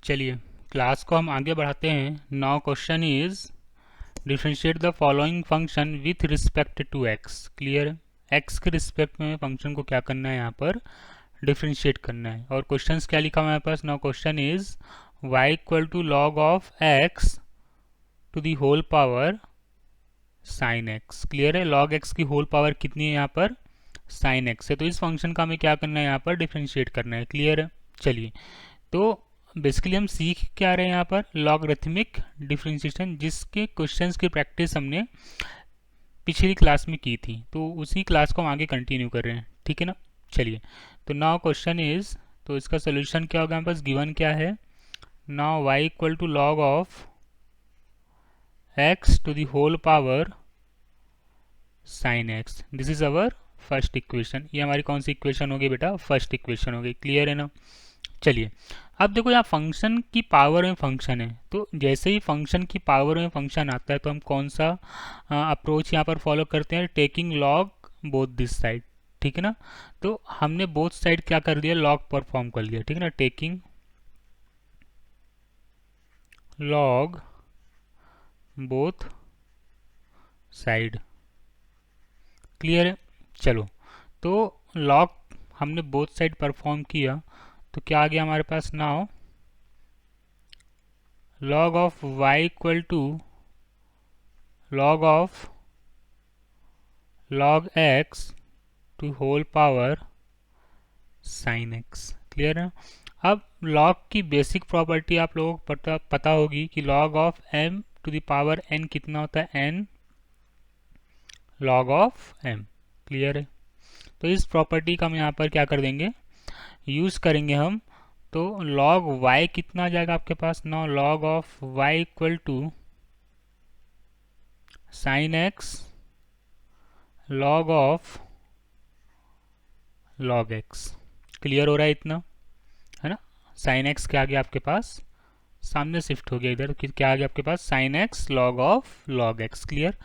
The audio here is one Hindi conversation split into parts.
चलिए क्लास को हम आगे बढ़ाते हैं। Now question is differentiate the following function with respect to x. Clear है? एक्स के रिस्पेक्ट में फंक्शन को क्या करना है, यहाँ पर डिफरेंशिएट करना है। और क्वेश्चंस क्या लिखा हुआ है हमारे पास? Now question is y equal to log of x to the whole power sine x. Clear है? लॉग एक्स की होल पावर कितनी है यहाँ पर? साइन एक्स है। तो इस फंक्शन का हमें क्या करना है, यहाँ पर डिफरेंशिएट करना है। क्लियर है? चलिए, तो बेसिकली हम सीख क्या रहे हैं यहाँ पर? लॉगरिथमिक डिफरेंशिएशन, जिसके क्वेश्चंस की प्रैक्टिस हमने पिछली क्लास में की थी, तो उसी क्लास को हम आगे कंटिन्यू कर रहे हैं। ठीक है ना? चलिए, तो नाउ क्वेश्चन इज, तो इसका सोल्यूशन क्या होगा? हमारे पास गिवन क्या है? Now y equal to log of x to the whole power sine x, this is our first equation. ये हमारी कौन सी इक्वेशन होगी बेटा? फर्स्ट इक्वेशन होगी। क्लियर है ना? चलिए, अब देखो यहाँ फंक्शन की पावर में फंक्शन है, तो जैसे ही फंक्शन की पावर में फंक्शन आता है तो हम कौन सा अप्रोच यहाँ पर फॉलो करते हैं? Taking log both this side. ठीक है ना? तो हमने बोथ साइड क्या कर दिया? लॉग परफॉर्म कर लिया। ठीक है ना? Taking log both side. Clear है? चलो, तो लॉग हमने बोथ साइड परफॉर्म किया तो क्या आ गया हमारे पास? Now log of y equal to log of log x to whole power sine x। Clear है? अब log की बेसिक प्रॉपर्टी आप लोगों को पता होगी कि log of m to the power n कितना होता है? n log of m। Clear है? तो इस प्रॉपर्टी का हम यहाँ पर क्या कर देंगे? यूज़ करेंगे हम। तो log y कितना आ जाएगा आपके पास? Now log of y equal to sine x log of log x। Clear हो रहा है इतना? है ना? साइन x क्या आ गया आपके पास? सामने शिफ्ट हो गया इधर, क्या आ गया आपके पास? Sine x log of log x। Clear?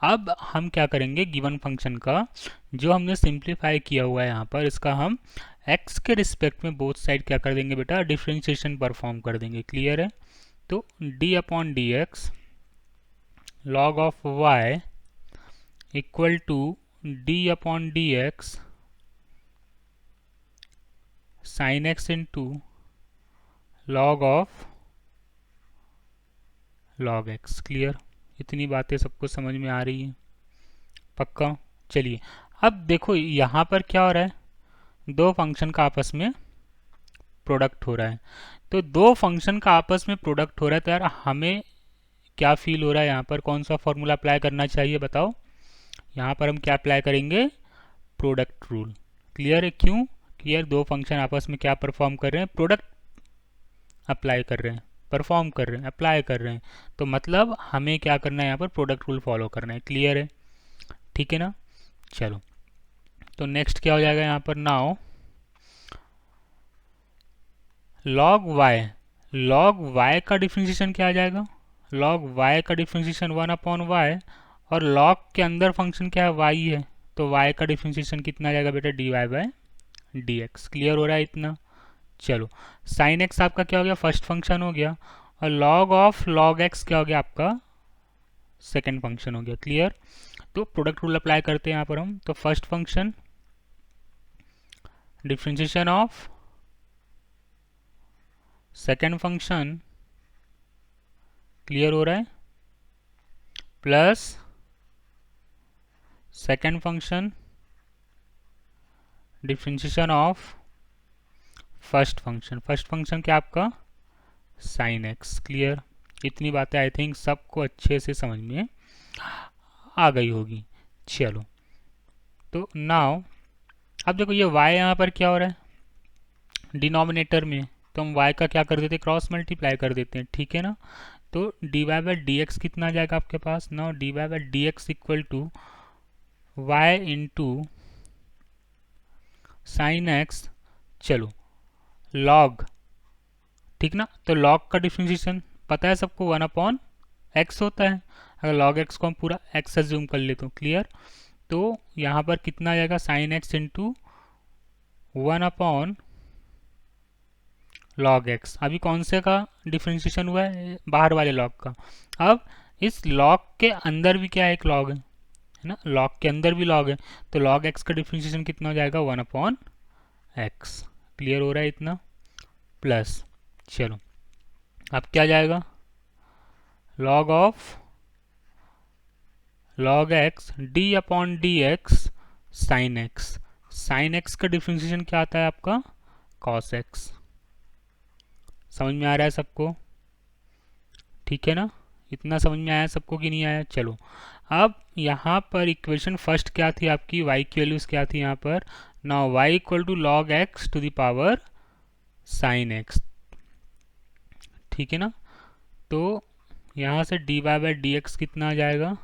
अब हम क्या करेंगे? गिवन फंक्शन का जो हमने सिंप्लीफाई किया हुआ है यहाँ पर, इसका हम x के रिस्पेक्ट में बोथ साइड क्या कर देंगे बेटा? डिफ्रेंशिएशन परफॉर्म कर देंगे। क्लियर है? तो d upon d x log of y equal to d upon d x sine x into log of log x. Clear? इतनी बातें सबको समझ में आ रही है? पक्का? चलिए, अब देखो यहाँ पर क्या हो रहा है? दो फंक्शन का आपस में प्रोडक्ट हो रहा है। तो दो फंक्शन का आपस में प्रोडक्ट हो रहा है, तो यार हमें क्या फील हो रहा है? यहाँ पर कौन सा फॉर्मूला अप्लाई करना चाहिए बताओ? यहाँ पर हम क्या अप्लाई करेंगे? Product rule. क्लियर है? क्यों? क्लियर? दो फंक्शन आपस में क्या परफॉर्म कर रहे हैं? प्रोडक्ट अप्लाई कर रहे हैं, परफॉर्म कर रहे हैं, अप्लाई कर रहे हैं। तो मतलब हमें क्या करना है? यहाँ पर प्रोडक्ट रूल फॉलो करना है। क्लियर है? ठीक है ना? चलो, तो नेक्स्ट क्या हो जाएगा यहाँ पर? नाउ लॉग y का डिफ्रेंशिएशन क्या आ जाएगा? लॉग y का डिफ्रेंशिएशन 1 अपॉन y, और लॉग के अंदर फंक्शन क्या है? y है, तो y का डिफ्रेंशिएशन कितना आ जाएगा बेटा? dy bye dx। क्लियर हो रहा है इतना? चलो, साइन एक्स आपका क्या हो गया? फर्स्ट फंक्शन हो गया, और लॉग ऑफ लॉग एक्स क्या हो गया आपका? सेकेंड फंक्शन हो गया। क्लियर? तो प्रोडक्ट रूल अप्लाई करते हैं यहाँ पर हम। तो first function differentiation of second function, clear हो रहा है, plus second function differentiation of first function. First function क्या आपका? Sign x. क्लियर? इतनी बातें आई थिंक सबको अच्छे से समझ में आ गई होगी। चलो, तो नाउ अब देखो ये y यहाँ पर क्या हो रहा है? डिनोमिनेटर में, तो हम y का क्या कर देते हैं? क्रॉस मल्टीप्लाई कर देते हैं। ठीक है ना? तो dy बाई डी एक्स कितना आ जाएगा आपके पास? Now dy by d x equal to y into sine x, चलो लॉग। ठीक ना? तो लॉग का डिफ्रेंशिएशन पता है सबको? 1 अपॉन एक्स होता है। अगर लॉग एक्स को हम पूरा एक्स अज्यूम कर लेते हो। क्लियर? तो यहाँ पर कितना आ जाएगा? Sign x into 1 upon log x. अभी कौन से का डिफ्रेंशिएशन हुआ है? बाहर वाले लॉग का। अब इस लॉग के अंदर भी क्या है? एक लॉग है ना, लॉग के अंदर भी लॉग है, तो लॉग एक्स का डिफ्रेंशिएशन कितना हो जाएगा? 1/x। क्लियर हो रहा है इतना? प्लस, चलो अब क्या जाएगा? Log of log x d/dx sine x. Sine x का डिफ्रेंशिएशन क्या आता है आपका? Cos x. समझ में आ रहा है सबको? ठीक है ना? इतना समझ में आया सबको कि नहीं आया? चलो अब यहाँ पर इक्वेशन फर्स्ट क्या थी आपकी? y की वैल्यूज क्या थी यहाँ पर? Now y equal to log x to the power sine x. ठीक है ना? तो यहाँ से dy/dx कितना आ जाएगा?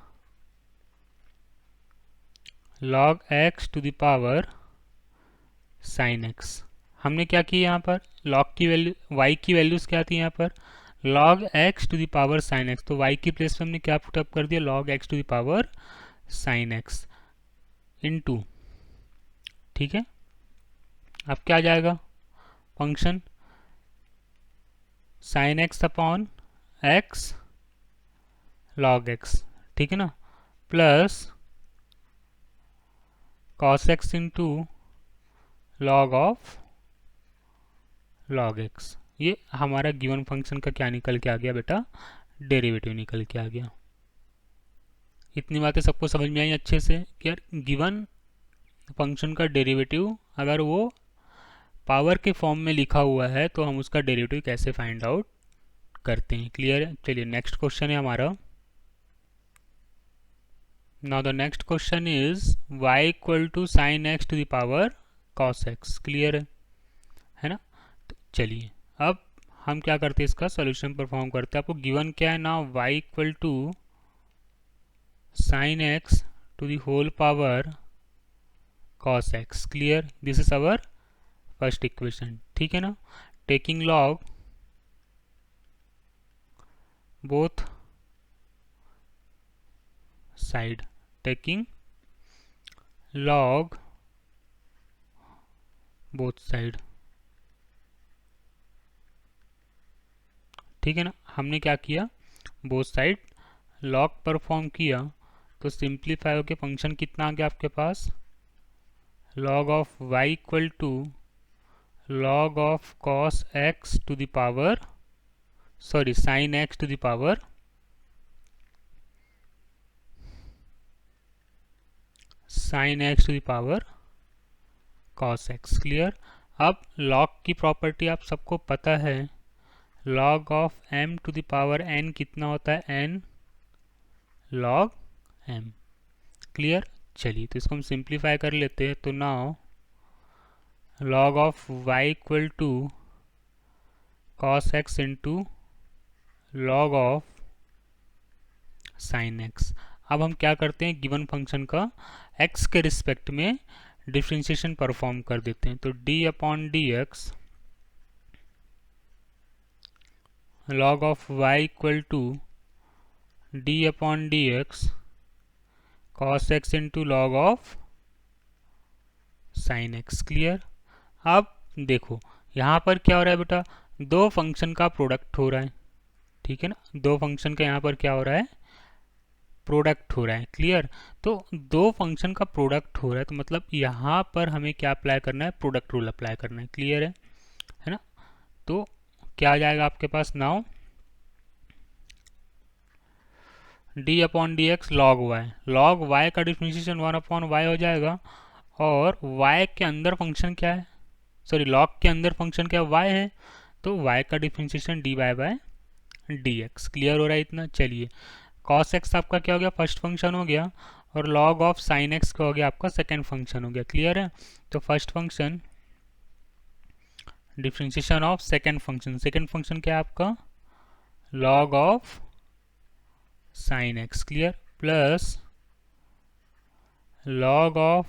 Log x to the power sine x. हमने क्या किया यहाँ पर? लॉग की वैल्यू, y की वैल्यूज क्या थी यहाँ पर? Log x to the power sine x. तो y की प्लेस पे हमने क्या पुटअप कर दिया? Log x to the power sine x into, ठीक है। अब क्या आ जाएगा? Function sine x upon x log x, ठीक है ना, plus cos x into log of log x. ये हमारा गिवन फंक्शन का क्या निकल के आ गया बेटा? डेरिवेटिव निकल के आ गया। इतनी बातें सबको समझ में आई अच्छे से कि यार गिवन फंक्शन का डेरिवेटिव अगर वो पावर के फॉर्म में लिखा हुआ है तो हम उसका डेरिवेटिव कैसे फाइंड आउट करते हैं। क्लियर है? चलिए नेक्स्ट क्वेश्चन है हमारा। Now the next question is y equal to sine x to the power cos x. Clear है ना? तो चलिए अब हम क्या करते हैं, इसका सोल्यूशन परफॉर्म करते हैं। आपको गिवन क्या है ना? y equal to sine x to the whole power cos x. Clear? This is our first equation, ठीक है ना। Taking log both side, taking log both side, ठीक है ना। हमने क्या किया? बोथ साइड लॉग परफॉर्म किया तो सिंप्लीफाई होके फंक्शन कितना आ गया आपके पास? Log of y equal to log of cos x to the power, sorry sine x to the power sine x to the power cos x. Clear? अब लॉग की प्रॉपर्टी आप सबको पता है, log of m to the power n कितना होता है? n log m। क्लियर? चलिए तो इसको हम सिंप्लीफाई कर लेते हैं। तो now log of y equal to cos x into log of sine x. अब हम क्या करते हैं? गिवन फंक्शन का x के रिस्पेक्ट में डिफ्रेंशिएशन परफॉर्म कर देते हैं। तो d/dx log of y equal to d/dx cos x into log of sine x. Clear? अब देखो यहाँ पर क्या हो रहा है बेटा? दो फंक्शन का प्रोडक्ट हो रहा है, ठीक है ना। दो फंक्शन का यहाँ पर क्या हो रहा है? प्रोडक्ट हो रहा है। क्लियर? तो दो फंक्शन का प्रोडक्ट हो रहा है तो मतलब यहाँ पर हमें क्या अप्लाई करना है? प्रोडक्ट रूल अप्लाई करना है। क्लियर है ना? तो क्या आ जाएगा आपके पास? नाउ d/dx लॉग y का डिफरेंशिएशन 1/y हो जाएगा। और y के अंदर फंक्शन क्या है? सॉरी लॉग के अंदर फंक्शन क्या है? y है, तो y का डिफरेंशिएशन dy/dx। क्लियर हो रहा है इतना? चलिए cos x आपका क्या हो गया? फर्स्ट फंक्शन हो गया, और log ऑफ sin x का हो गया आपका सेकेंड फंक्शन हो गया। क्लियर है? तो first function differentiation of second function क्या है आपका? log of sin x। Clear? Plus log of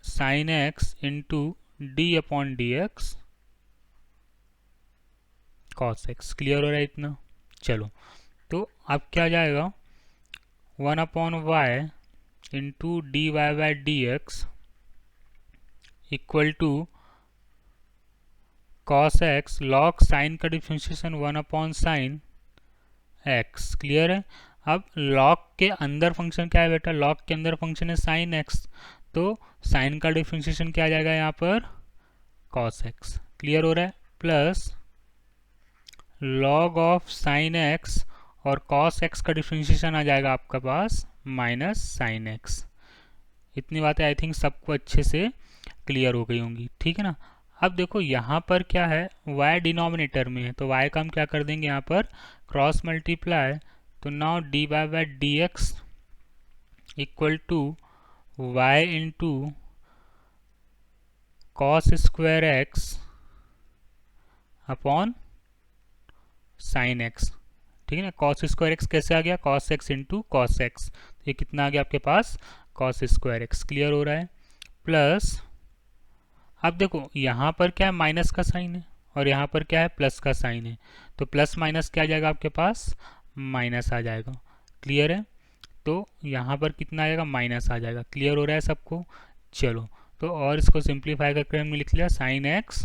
sin x into d/dx cos x। Clear हो रहा है इतना? चलो तो अब क्या जाएगा? 1/y into dy/dx equal to cos x, log sine का डिफ्रेंशिएशन 1/sin एक्स। क्लियर है। अब लॉग के अंदर फंक्शन क्या है बेटा, लॉग के अंदर फंक्शन है साइन एक्स, तो साइन का डिफ्रेंशिएशन क्या आ जाएगा यहाँ पर, कॉस एक्स। क्लियर हो रहा है। Plus log of sine x और कॉस एक्स का डिफ्रेंशिएशन आ जाएगा आपका पास माइनस साइन एक्स। इतनी बातें आई थिंक सबको अच्छे से क्लियर हो गई होंगी, ठीक है ना। अब देखो यहाँ पर क्या है, y डिनोमिनेटर में है, तो y का हम क्या कर देंगे यहाँ पर क्रॉस मल्टीप्लाई, तो now d y by d x equal to y into cos square x upon sine x. ठीक है ना। कॉस स्क्वायर एक्स कैसे आ गया, cos x into cos x, ये कितना आ गया आपके पास कॉस स्क्वायर एक्स। क्लियर हो रहा है। प्लस अब देखो यहाँ पर क्या है, माइनस का साइन है और यहाँ पर क्या है, प्लस का साइन है, तो प्लस माइनस क्या आ जाएगा आपके पास, माइनस आ जाएगा। क्लियर है। तो यहाँ पर कितना आएगा, माइनस आ जाएगा। क्लियर हो रहा है सबको। चलो तो और इसको सिंप्लीफाई करके हमने लिख लिया sign x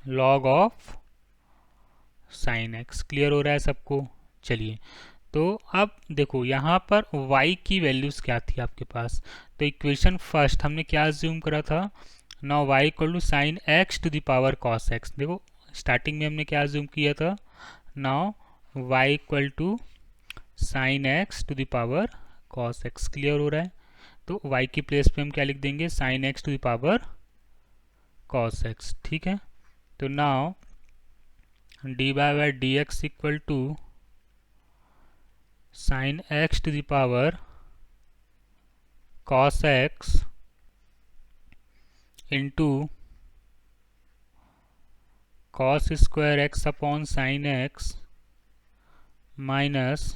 log of sine x. Clear हो रहा है सबको। चलिए तो अब देखो यहाँ पर y की वैल्यूज़ क्या थी आपके पास, तो इक्वेशन फर्स्ट हमने क्या अज्यूम करा था, now y equal to sine x to the power cos x. देखो स्टार्टिंग में हमने क्या अज्यूम किया था, now y equal to sine x to the power cos x. Clear हो रहा है। तो y की प्लेस पे हम क्या लिख देंगे, sine x to the power cos x. ठीक है। तो now d y by d x equal to sine x to the power cos x into cos square x upon sine x minus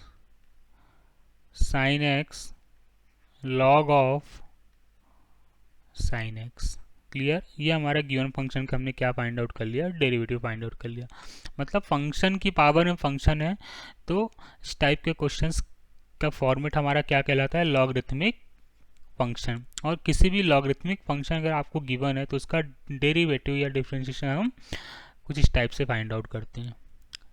sine x log of sine x. Clear. ये हमारा गिवन फंक्शन का हमने क्या फाइंड आउट कर लिया, डेरिवेटिव फाइंड आउट कर लिया। मतलब फंक्शन की पावर में फंक्शन है, तो इस टाइप के क्वेश्चंस का फॉर्मेट हमारा क्या कहलाता है, लॉगरिथमिक फंक्शन। और किसी भी लॉगरिथमिक फंक्शन अगर आपको गिवन है तो उसका डेरिवेटिव या डिफरेंशिएशन हम कुछ इस टाइप से फाइंड आउट करते हैं।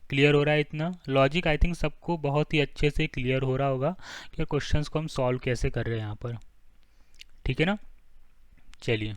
क्लियर हो रहा है। इतना लॉजिक आई थिंक सबको बहुत ही अच्छे से क्लियर हो रहा होगा कि क्वेश्चंस को हम सॉल्व कैसे कर रहे हैं यहाँ पर। ठीक है ना। चलिए